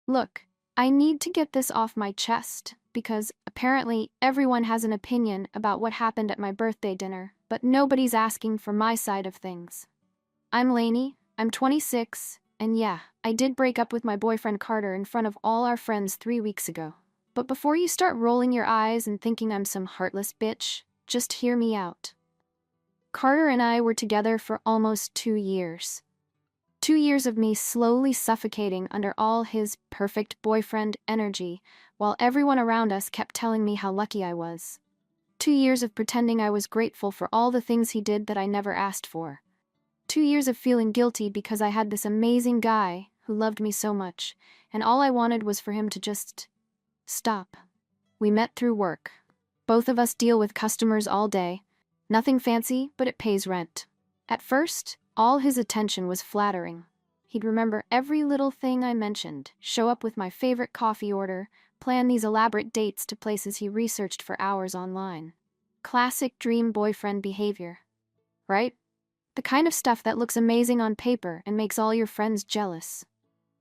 Look, I need to get this off my chest, because apparently everyone has an opinion about what happened at my birthday dinner, but nobody's asking for my side of things. I'm Lainey, I'm 26, and yeah, I did break up with my boyfriend Carter in front of all our friends 3 weeks ago. But before you start rolling your eyes and thinking I'm some heartless bitch, just hear me out. Carter and I were together for almost 2 years. 2 years of me slowly suffocating under all his perfect boyfriend energy, while everyone around us kept telling me how lucky I was. 2 years of pretending I was grateful for all the things he did that I never asked for. 2 years of feeling guilty because I had this amazing guy who loved me so much, and all I wanted was for him to just stop. We met through work. Both of us deal with customers all day. Nothing fancy, but it pays rent. At first, all his attention was flattering. He'd remember every little thing I mentioned, show up with my favorite coffee order, plan these elaborate dates to places he researched for hours online. Classic dream boyfriend behavior. Right? The kind of stuff that looks amazing on paper and makes all your friends jealous.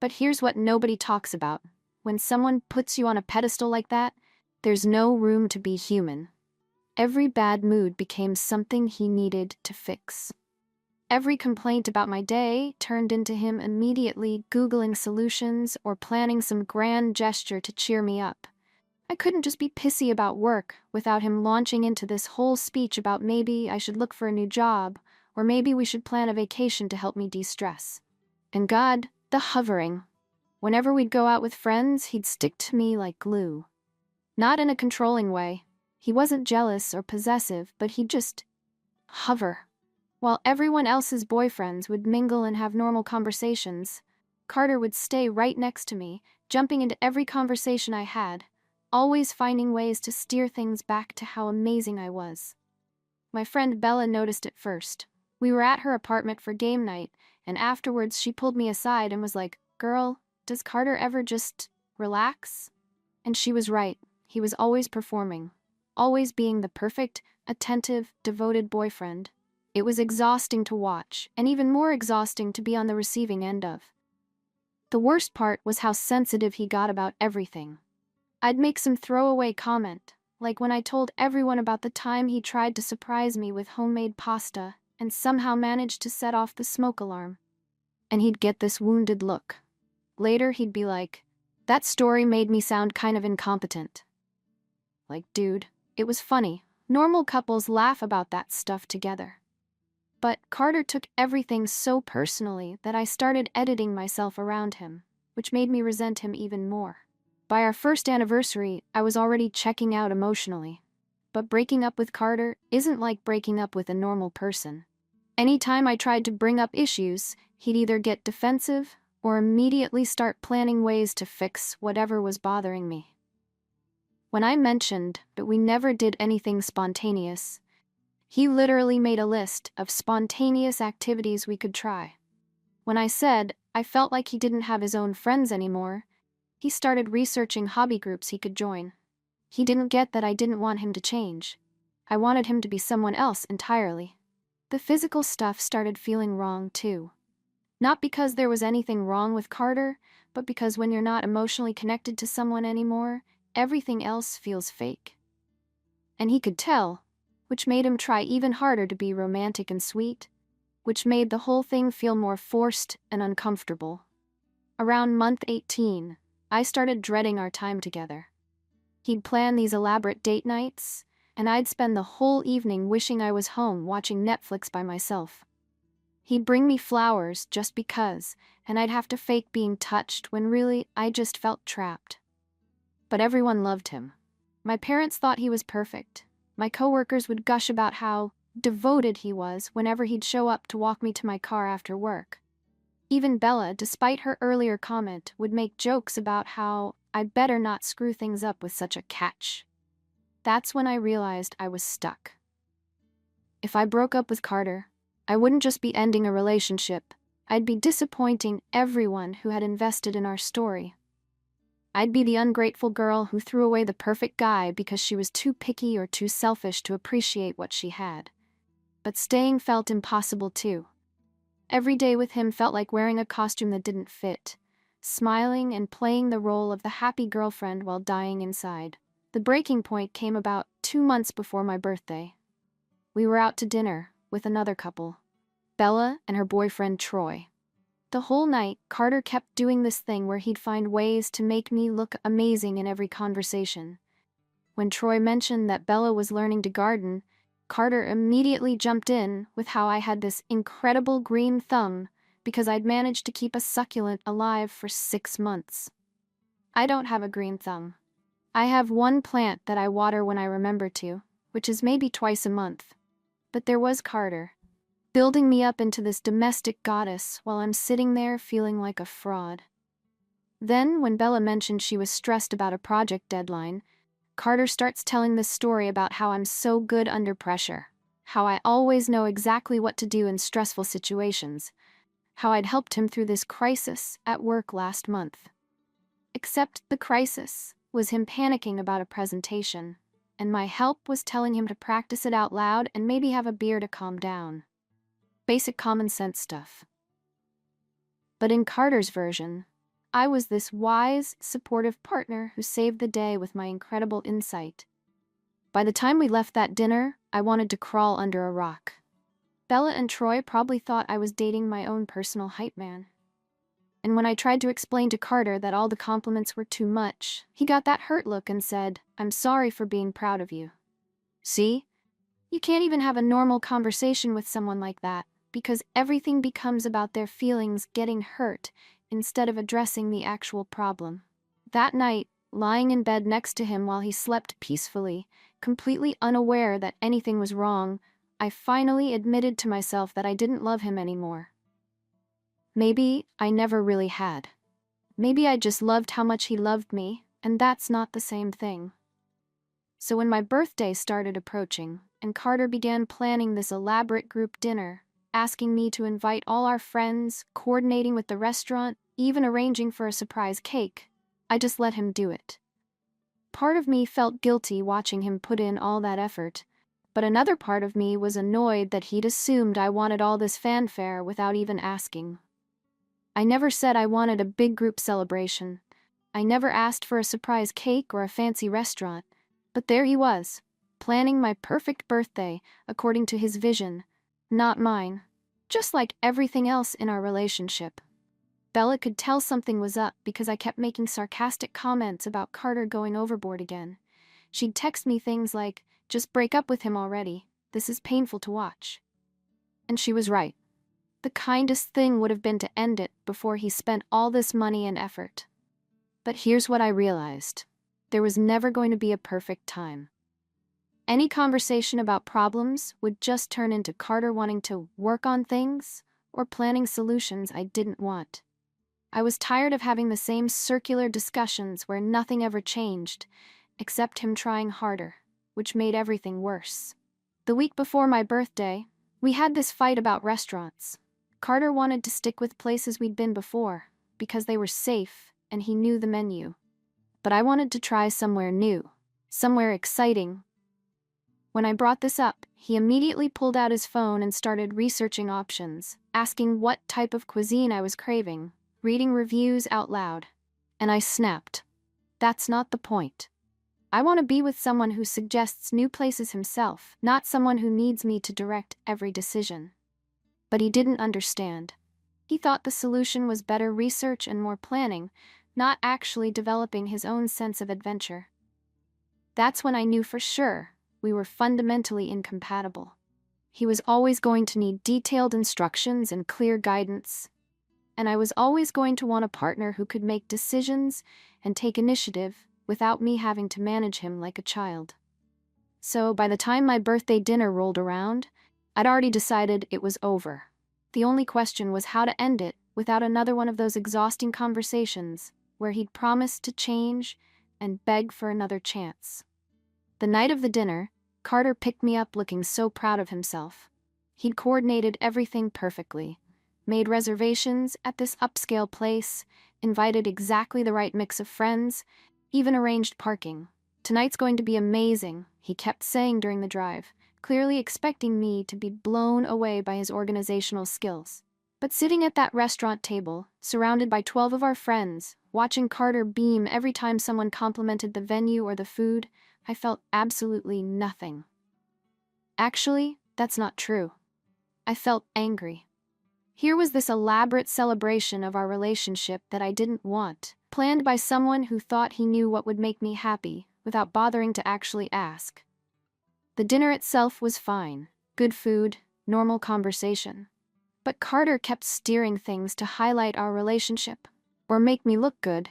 But here's what nobody talks about. When someone puts you on a pedestal like that, there's no room to be human. Every bad mood became something he needed to fix. Every complaint about my day turned into him immediately Googling solutions or planning some grand gesture to cheer me up. I couldn't just be pissy about work without him launching into this whole speech about maybe I should look for a new job, or maybe we should plan a vacation to help me de-stress. And God, the hovering. Whenever we'd go out with friends, he'd stick to me like glue. Not in a controlling way. He wasn't jealous or possessive, but he'd just hover. While everyone else's boyfriends would mingle and have normal conversations, Carter would stay right next to me, jumping into every conversation I had, always finding ways to steer things back to how amazing I was. My friend Bella noticed it first. We were at her apartment for game night, and afterwards she pulled me aside and was like, "Girl, does Carter ever just relax?" And she was right. He was always performing. Always being the perfect, attentive, devoted boyfriend. It was exhausting to watch, and even more exhausting to be on the receiving end of. The worst part was how sensitive he got about everything. I'd make some throwaway comment, like when I told everyone about the time he tried to surprise me with homemade pasta and somehow managed to set off the smoke alarm. And he'd get this wounded look. Later he'd be like, "That story made me sound kind of incompetent." Like, dude, it was funny. Normal couples laugh about that stuff together. But Carter took everything so personally that I started editing myself around him, which made me resent him even more. By our first anniversary, I was already checking out emotionally. But breaking up with Carter isn't like breaking up with a normal person. Anytime I tried to bring up issues, he'd either get defensive or immediately start planning ways to fix whatever was bothering me. When I mentioned that we never did anything spontaneous, he literally made a list of spontaneous activities we could try. When I said I felt like he didn't have his own friends anymore, he started researching hobby groups he could join. He didn't get that I didn't want him to change. I wanted him to be someone else entirely. The physical stuff started feeling wrong too. Not because there was anything wrong with Carter, but because when you're not emotionally connected to someone anymore, everything else feels fake. And he could tell, which made him try even harder to be romantic and sweet, which made the whole thing feel more forced and uncomfortable. Around month 18, I started dreading our time together. He'd plan these elaborate date nights, and I'd spend the whole evening wishing I was home watching Netflix by myself. He'd bring me flowers just because, and I'd have to fake being touched when really I just felt trapped. But everyone loved him. My parents thought he was perfect. My coworkers would gush about how devoted he was whenever he'd show up to walk me to my car after work. Even Bella, despite her earlier comment, would make jokes about how I better not screw things up with such a catch. That's when I realized I was stuck. If I broke up with Carter, I wouldn't just be ending a relationship, I'd be disappointing everyone who had invested in our story. I'd be the ungrateful girl who threw away the perfect guy because she was too picky or too selfish to appreciate what she had. But staying felt impossible too. Every day with him felt like wearing a costume that didn't fit. smiling and playing the role of the happy girlfriend while dying inside. The breaking point came about 2 months before my birthday. We were out to dinner with another couple, Bella and her boyfriend Troy. The whole night, Carter kept doing this thing where he'd find ways to make me look amazing in every conversation. When Troy mentioned that Bella was learning to garden, Carter immediately jumped in with how I had this incredible green thumb because I'd managed to keep a succulent alive for 6 months. I don't have a green thumb. I have one plant that I water when I remember to, which is maybe twice a month. But there was Carter, building me up into this domestic goddess while I'm sitting there feeling like a fraud. Then, when Bella mentioned she was stressed about a project deadline, Carter starts telling this story about how I'm so good under pressure, how I always know exactly what to do in stressful situations, how I'd helped him through this crisis at work last month. Except the crisis was him panicking about a presentation, and my help was telling him to practice it out loud and maybe have a beer to calm down. Basic common sense stuff. But in Carter's version, I was this wise, supportive partner who saved the day with my incredible insight. By the time we left that dinner, I wanted to crawl under a rock. Bella and Troy probably thought I was dating my own personal hype man. And when I tried to explain to Carter that all the compliments were too much, he got that hurt look and said, "I'm sorry for being proud of you." See? You can't even have a normal conversation with someone like that, because everything becomes about their feelings getting hurt instead of addressing the actual problem. That night, lying in bed next to him while he slept peacefully, completely unaware that anything was wrong, I finally admitted to myself that I didn't love him anymore. Maybe I never really had. Maybe I just loved how much he loved me, and that's not the same thing. So when my birthday started approaching, and Carter began planning this elaborate group dinner, asking me to invite all our friends, coordinating with the restaurant, even arranging for a surprise cake, I just let him do it. Part of me felt guilty watching him put in all that effort, but another part of me was annoyed that he'd assumed I wanted all this fanfare without even asking. I never said I wanted a big group celebration. I never asked for a surprise cake or a fancy restaurant, but there he was, planning my perfect birthday according to his vision, not mine, just like everything else in our relationship. Bella could tell something was up because I kept making sarcastic comments about Carter going overboard again. She'd text me things like, "Just break up with him already, this is painful to watch." And she was right. The kindest thing would have been to end it before he spent all this money and effort. But here's what I realized. There was never going to be a perfect time. Any conversation about problems would just turn into Carter wanting to work on things or planning solutions I didn't want. I was tired of having the same circular discussions where nothing ever changed, except him trying harder, which made everything worse. The week before my birthday, we had this fight about restaurants. Carter wanted to stick with places we'd been before, because they were safe and he knew the menu. But I wanted to try somewhere new, somewhere exciting. When I brought this up, he immediately pulled out his phone and started researching options, asking what type of cuisine I was craving, reading reviews out loud. And I snapped. That's not the point. I want to be with someone who suggests new places himself, not someone who needs me to direct every decision. But he didn't understand. He thought the solution was better research and more planning, not actually developing his own sense of adventure. That's when I knew for sure we were fundamentally incompatible. He was always going to need detailed instructions and clear guidance, and I was always going to want a partner who could make decisions and take initiative without me having to manage him like a child. So by the time my birthday dinner rolled around, I'd already decided it was over. The only question was how to end it without another one of those exhausting conversations where he'd promised to change and beg for another chance. The night of the dinner, Carter picked me up looking so proud of himself. He'd coordinated everything perfectly, made reservations at this upscale place, invited exactly the right mix of friends, even arranged parking. "Tonight's going to be amazing," he kept saying during the drive, clearly expecting me to be blown away by his organizational skills. But sitting at that restaurant table, surrounded by 12 of our friends, watching Carter beam every time someone complimented the venue or the food, I felt absolutely nothing. Actually, that's not true. I felt angry. Here was this elaborate celebration of our relationship that I didn't want, planned by someone who thought he knew what would make me happy, without bothering to actually ask. The dinner itself was fine. Good food, normal conversation. But Carter kept steering things to highlight our relationship, or make me look good.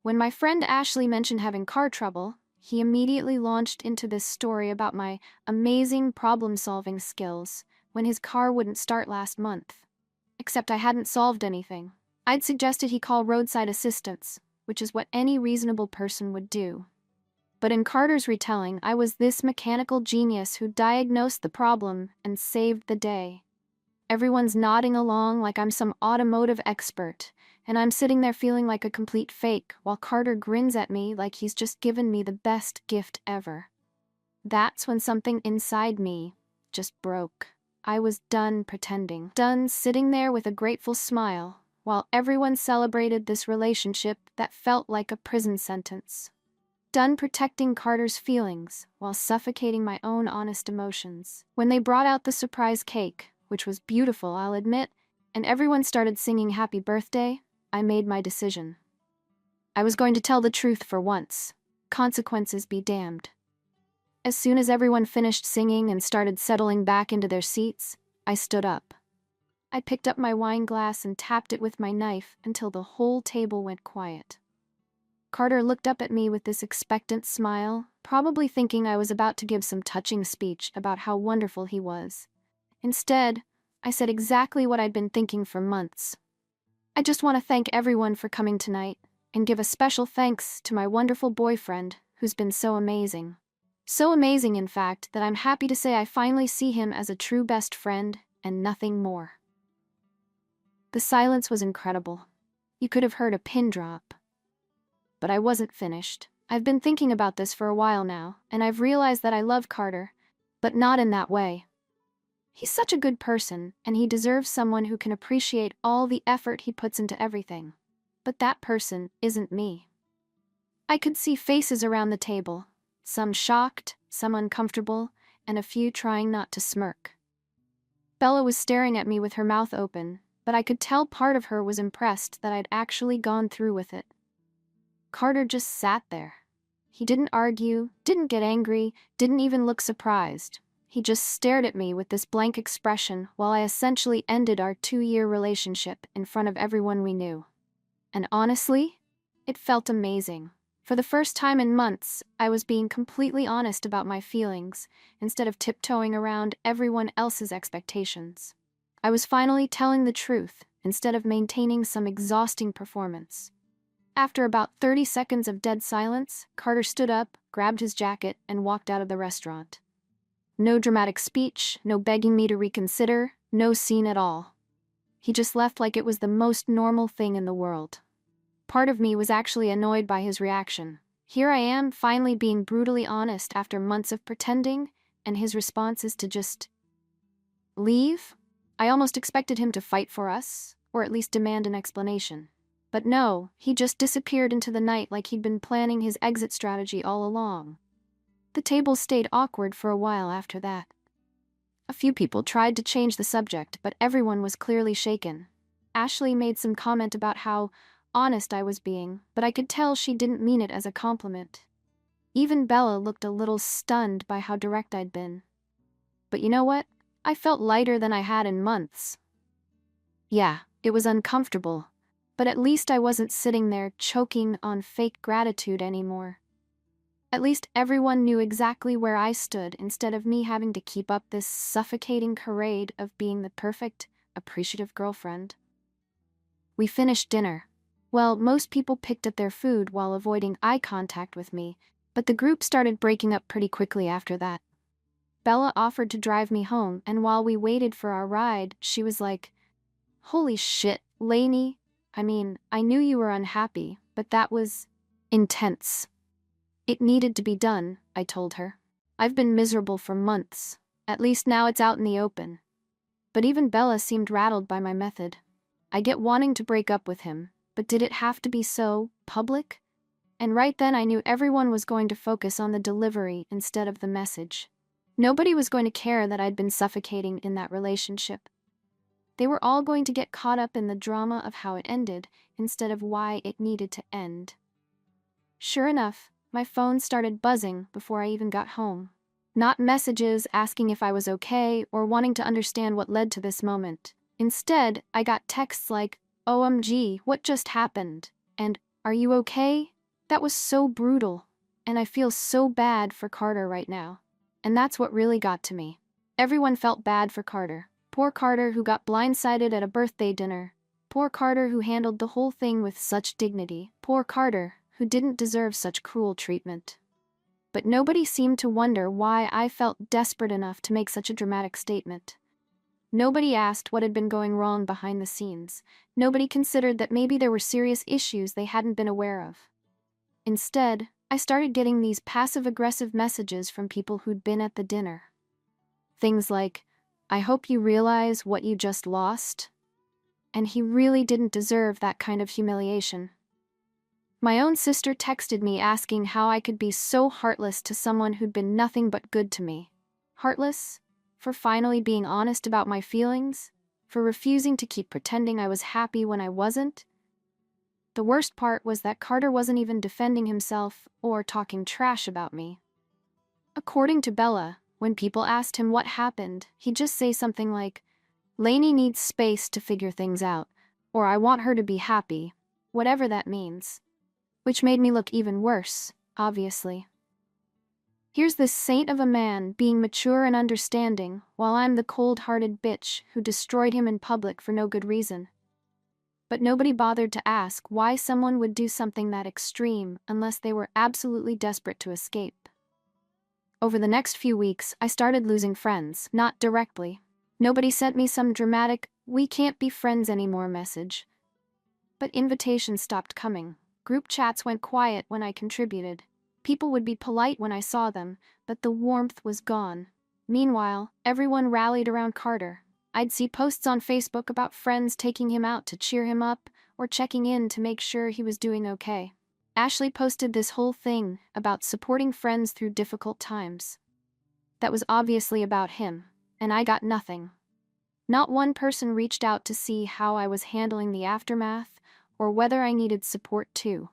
When my friend Ashley mentioned having car trouble, he immediately launched into this story about my amazing problem-solving skills when his car wouldn't start last month. Except I hadn't solved anything. I'd suggested he call roadside assistance, which is what any reasonable person would do. But in Carter's retelling, I was this mechanical genius who diagnosed the problem and saved the day. Everyone's nodding along like I'm some automotive expert, and I'm sitting there feeling like a complete fake while Carter grins at me like he's just given me the best gift ever. That's when something inside me just broke. I was done pretending, done sitting there with a grateful smile, while everyone celebrated this relationship that felt like a prison sentence. Done protecting Carter's feelings, while suffocating my own honest emotions. When they brought out the surprise cake, which was beautiful, I'll admit, and everyone started singing happy birthday, I made my decision. I was going to tell the truth for once. Consequences be damned. As soon as everyone finished singing and started settling back into their seats, I stood up. I picked up my wine glass and tapped it with my knife until the whole table went quiet. Carter looked up at me with this expectant smile, probably thinking I was about to give some touching speech about how wonderful he was. Instead, I said exactly what I'd been thinking for months. I just want to thank everyone for coming tonight, and give a special thanks to my wonderful boyfriend, who's been so amazing. So amazing, in fact, that I'm happy to say I finally see him as a true best friend, and nothing more. The silence was incredible. You could have heard a pin drop. But I wasn't finished. I've been thinking about this for a while now, and I've realized that I love Carter, but not in that way. He's such a good person, and he deserves someone who can appreciate all the effort he puts into everything. But that person isn't me. I could see faces around the table, some shocked, some uncomfortable, and a few trying not to smirk. Bella was staring at me with her mouth open, but I could tell part of her was impressed that I'd actually gone through with it. Carter just sat there. He didn't argue, didn't get angry, didn't even look surprised. He just stared at me with this blank expression while I essentially ended our 2-year relationship in front of everyone we knew. And honestly, it felt amazing. For the first time in months, I was being completely honest about my feelings, instead of tiptoeing around everyone else's expectations. I was finally telling the truth, instead of maintaining some exhausting performance. After about 30 seconds of dead silence, Carter stood up, grabbed his jacket, and walked out of the restaurant. No dramatic speech, no begging me to reconsider, no scene at all. He just left like it was the most normal thing in the world. Part of me was actually annoyed by his reaction. Here I am, finally being brutally honest after months of pretending, and his response is to just leave? I almost expected him to fight for us, or at least demand an explanation. But no, he just disappeared into the night like he'd been planning his exit strategy all along. The table stayed awkward for a while after that. A few people tried to change the subject, but everyone was clearly shaken. Ashley made some comment about how honest I was being, but I could tell she didn't mean it as a compliment. Even Bella looked a little stunned by how direct I'd been. But you know what? I felt lighter than I had in months. Yeah, it was uncomfortable, but at least I wasn't sitting there choking on fake gratitude anymore. At least everyone knew exactly where I stood instead of me having to keep up this suffocating charade of being the perfect, appreciative girlfriend. We finished dinner. Well, most people picked up their food while avoiding eye contact with me, but the group started breaking up pretty quickly after that. Bella offered to drive me home, and while we waited for our ride, she was like, "Holy shit, Lainey. I mean, I knew you were unhappy, but that was intense." It needed to be done, I told her. I've been miserable for months. At least now it's out in the open. But even Bella seemed rattled by my method. I get wanting to break up with him, but did it have to be so public? And right then I knew everyone was going to focus on the delivery instead of the message. Nobody was going to care that I'd been suffocating in that relationship. They were all going to get caught up in the drama of how it ended instead of why it needed to end. Sure enough, my phone started buzzing before I even got home. Not messages asking if I was okay or wanting to understand what led to this moment. Instead, I got texts like, "OMG, what just happened?" and "Are you okay?" That was so brutal, and I feel so bad for Carter right now. And that's what really got to me. Everyone felt bad for Carter. Poor Carter who got blindsided at a birthday dinner. Poor Carter who handled the whole thing with such dignity. Poor Carter who didn't deserve such cruel treatment. But nobody seemed to wonder why I felt desperate enough to make such a dramatic statement. Nobody asked what had been going wrong behind the scenes. Nobody considered that maybe there were serious issues they hadn't been aware of. Instead, I started getting these passive-aggressive messages from people who'd been at the dinner. Things like, "I hope you realize what you just lost." And he really didn't deserve that kind of humiliation. My own sister texted me asking how I could be so heartless to someone who'd been nothing but good to me. Heartless? For finally being honest about my feelings? For refusing to keep pretending I was happy when I wasn't? The worst part was that Carter wasn't even defending himself or talking trash about me. According to Bella, when people asked him what happened, he'd just say something like, "Lainey needs space to figure things out," or "I want her to be happy," whatever that means. Which made me look even worse, obviously. Here's this saint of a man being mature and understanding, while I'm the cold-hearted bitch who destroyed him in public for no good reason. But nobody bothered to ask why someone would do something that extreme unless they were absolutely desperate to escape. Over the next few weeks, I started losing friends, not directly. Nobody sent me some dramatic, "we can't be friends anymore" message. But invitations stopped coming. Group chats went quiet when I contributed. People would be polite when I saw them, but the warmth was gone. Meanwhile, everyone rallied around Carter. I'd see posts on Facebook about friends taking him out to cheer him up or checking in to make sure he was doing okay. Ashley posted this whole thing about supporting friends through difficult times. That was obviously about him, and I got nothing. Not one person reached out to see how I was handling the aftermath or whether I needed support too.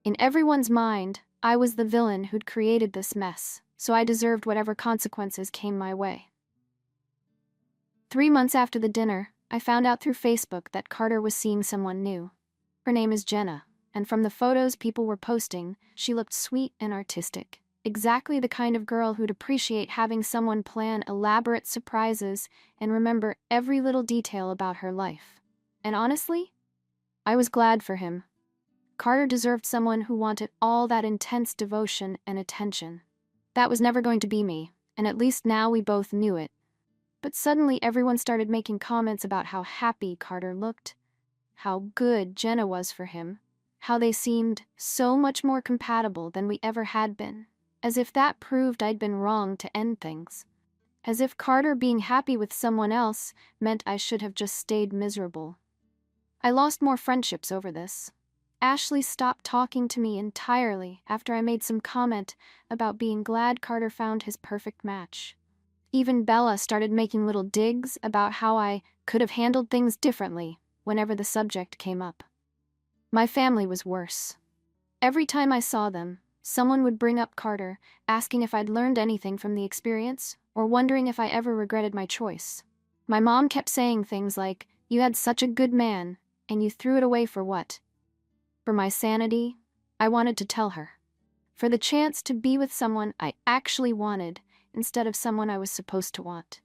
In everyone's mind, I was the villain who'd created this mess, so I deserved whatever consequences came my way. 3 months after the dinner, I found out through Facebook that Carter was seeing someone new. Her name is Jenna, and from the photos people were posting, she looked sweet and artistic. Exactly the kind of girl who'd appreciate having someone plan elaborate surprises and remember every little detail about her life. And honestly, I was glad for him. Carter deserved someone who wanted all that intense devotion and attention. That was never going to be me, and at least now we both knew it. But suddenly everyone started making comments about how happy Carter looked, how good Jenna was for him, how they seemed so much more compatible than we ever had been, as if that proved I'd been wrong to end things. As if Carter being happy with someone else meant I should have just stayed miserable. I lost more friendships over this. Ashley stopped talking to me entirely after I made some comment about being glad Carter found his perfect match. Even Bella started making little digs about how I could have handled things differently whenever the subject came up. My family was worse. Every time I saw them, someone would bring up Carter, asking if I'd learned anything from the experience or wondering if I ever regretted my choice. My mom kept saying things like, "You had such a good man, and you threw it away for what?" For my sanity, I wanted to tell her. For the chance to be with someone I actually wanted instead of someone I was supposed to want.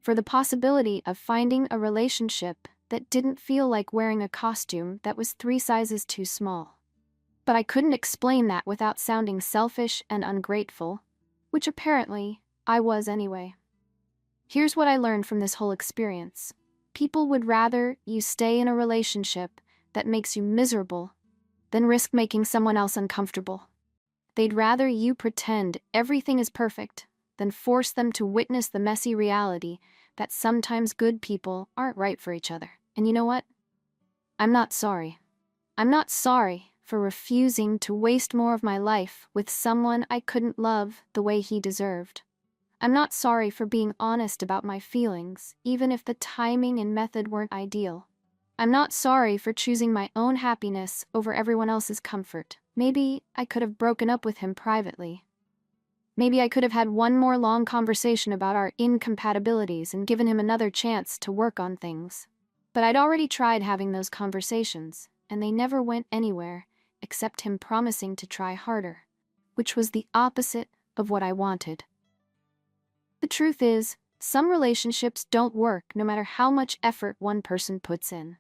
For the possibility of finding a relationship that didn't feel like wearing a costume that was 3 sizes too small. But I couldn't explain that without sounding selfish and ungrateful, which apparently I was anyway. Here's what I learned from this whole experience. People would rather you stay in a relationship that makes you miserable than risk making someone else uncomfortable. They'd rather you pretend everything is perfect than force them to witness the messy reality that sometimes good people aren't right for each other. And you know what? I'm not sorry. I'm not sorry for refusing to waste more of my life with someone I couldn't love the way he deserved. I'm not sorry for being honest about my feelings, even if the timing and method weren't ideal. I'm not sorry for choosing my own happiness over everyone else's comfort. Maybe I could have broken up with him privately. Maybe I could have had one more long conversation about our incompatibilities and given him another chance to work on things. But I'd already tried having those conversations, and they never went anywhere except him promising to try harder, which was the opposite of what I wanted. The truth is, some relationships don't work no matter how much effort one person puts in.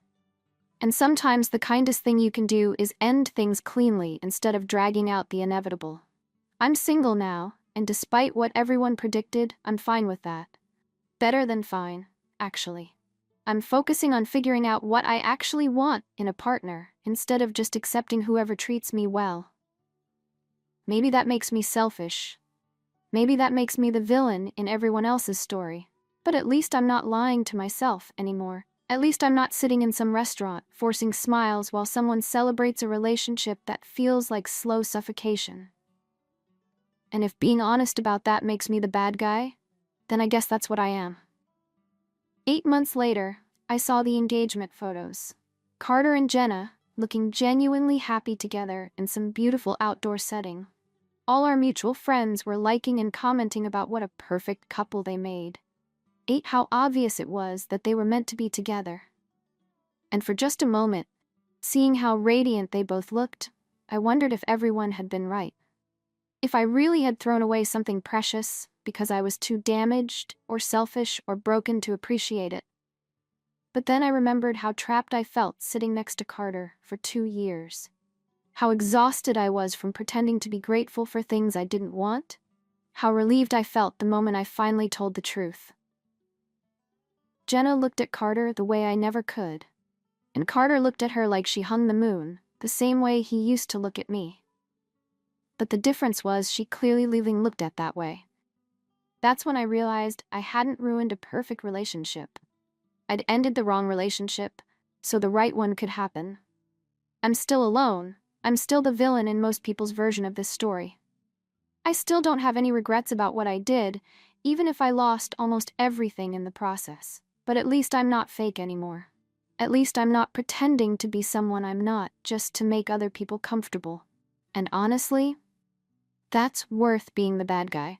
And sometimes the kindest thing you can do is end things cleanly instead of dragging out the inevitable. I'm single now, and despite what everyone predicted, I'm fine with that. Better than fine, actually. I'm focusing on figuring out what I actually want in a partner instead of just accepting whoever treats me well. Maybe that makes me selfish. Maybe that makes me the villain in everyone else's story. But at least I'm not lying to myself anymore. At least I'm not sitting in some restaurant, forcing smiles while someone celebrates a relationship that feels like slow suffocation. And if being honest about that makes me the bad guy, then I guess that's what I am. 8 months later, I saw the engagement photos. Carter and Jenna, looking genuinely happy together in some beautiful outdoor setting. All our mutual friends were liking and commenting about what a perfect couple they made. How obvious it was that they were meant to be together. And for just a moment, seeing how radiant they both looked, I wondered if everyone had been right. If I really had thrown away something precious because I was too damaged or selfish or broken to appreciate it. But then I remembered how trapped I felt sitting next to Carter for 2 years. How exhausted I was from pretending to be grateful for things I didn't want. How relieved I felt the moment I finally told the truth. Jenna looked at Carter the way I never could. And Carter looked at her like she hung the moon, the same way he used to look at me. But the difference was she clearly looked at that way. That's when I realized I hadn't ruined a perfect relationship. I'd ended the wrong relationship, so the right one could happen. I'm still alone. I'm still the villain in most people's version of this story. I still don't have any regrets about what I did, even if I lost almost everything in the process. But at least I'm not fake anymore. At least I'm not pretending to be someone I'm not just to make other people comfortable. And honestly, that's worth being the bad guy.